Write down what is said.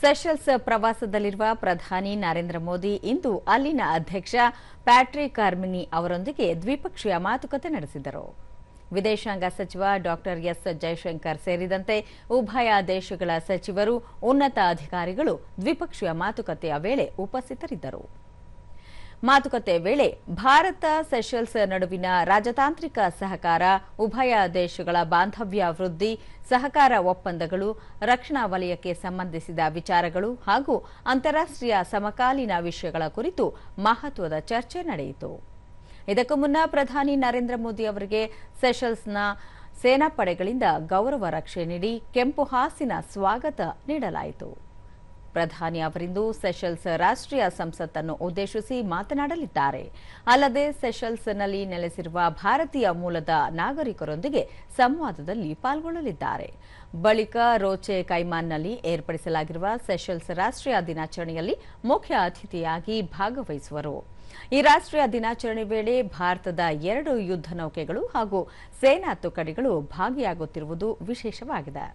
Seychelles ಪ್ರವಾಸದಲ್ಲಿರುವ ಪ್ರಧಾನಿ ನರೇಂದ್ರ ಮೋದಿ ಇಂದು ಅಲ್ಲಿನ ಅಧ್ಯಕ್ಷ ಪ್ಯಾಟ್ರಿಕ್ ಹರ್ಮಿನಿ ಅವರೊಂದಿಗೆ ದ್ವಿಪಕ್ಷೀಯ ಮಾತುಕತೆ ನಡೆಸಿದರು. ವಿದೇಶಾಂಗ ಸಚಿವ ಡಾ ಎಸ್ ಜೈಶಂಕರ್ ಸೇರಿದಂತೆ ಉಭಯ ದೇಶಗಳ ಸಚಿವರು, ಉನ್ನತ ಅಧಿಕಾರಿಗಳು ದ್ವಿಪಕ್ಷೀಯ ಮಾತುಕತೆಯ ವೇಳೆ ಉಪಸ್ಥಿತರಿದ್ದರು. ಮಾತುಕತೆ ವೇಳೆ ಭಾರತ ಸೆಷಲ್ಸ್ ನಡುವಿನ ರಾಜತಾಂತ್ರಿಕ ಸಹಕಾರ, ಉಭಯ ದೇಶಗಳ ಬಾಂಧವ್ಯ ವೃದ್ಧಿ, ಸಹಕಾರ ಒಪ್ಪಂದಗಳು, ರಕ್ಷಣಾ ವಲಯಕ್ಕೆ ಸಂಬಂಧಿಸಿದ ವಿಚಾರಗಳು ಹಾಗೂ ಅಂತಾರಾಷ್ಟ್ರೀಯ ಸಮಕಾಲೀನ ವಿಷಯಗಳ ಕುರಿತು ಮಹತ್ವದ ಚರ್ಚೆ ನಡೆಯಿತು. ಇದಕ್ಕೂ ಮುನ್ನ ಪ್ರಧಾನಿ ನರೇಂದ್ರ ಮೋದಿ ಅವರಿಗೆ ಸೆಷಲ್ಸ್ನ ಸೇನಾಪಡೆಗಳಿಂದ ಗೌರವ ರಕ್ಷೆ ನೀಡಿ ಕೆಂಪು ಹಾಸಿನ ಸ್ವಾಗತ ನೀಡಲಾಯಿತು. ಪ್ರಧಾನಿ ಅವರಿಂದು ಸೆಷಲ್ಸ್ ರಾಷ್ಟ್ರೀಯ ಸಂಸತ್ತನ್ನು ಉದ್ದೇಶಿಸಿ ಮಾತನಾಡಲಿದ್ದಾರೆ. ಅಲ್ಲದೆ ಸೆಷಲ್ಸ್ನಲ್ಲಿ ನೆಲೆಸಿರುವ ಭಾರತೀಯ ಮೂಲದ ನಾಗರಿಕರೊಂದಿಗೆ ಸಂವಾದದಲ್ಲಿ ಪಾಲ್ಗೊಳ್ಳಲಿದ್ದಾರೆ. ಬಳಿಕ ರೋಚೆ ಕೈಮಾನ್ನಲ್ಲಿ ಏರ್ಪಡಿಸಲಾಗಿರುವ ಸೆಷಲ್ಸ್ ರಾಷ್ಟ್ರೀಯ ದಿನಾಚರಣೆಯಲ್ಲಿ ಮುಖ್ಯ ಅತಿಥಿಯಾಗಿ ಭಾಗವಹಿಸುವರು. ಈ ರಾಷ್ಟ್ರೀಯ ದಿನಾಚರಣೆ ವೇಳೆ ಭಾರತದ 2 ಯುದ್ಧ ನೌಕೆಗಳು ಹಾಗೂ ಸೇನಾ ತುಕಡಿಗಳು ಭಾಗಿಯಾಗುತ್ತಿರುವುದು ವಿಶೇಷವಾಗಿದೆ.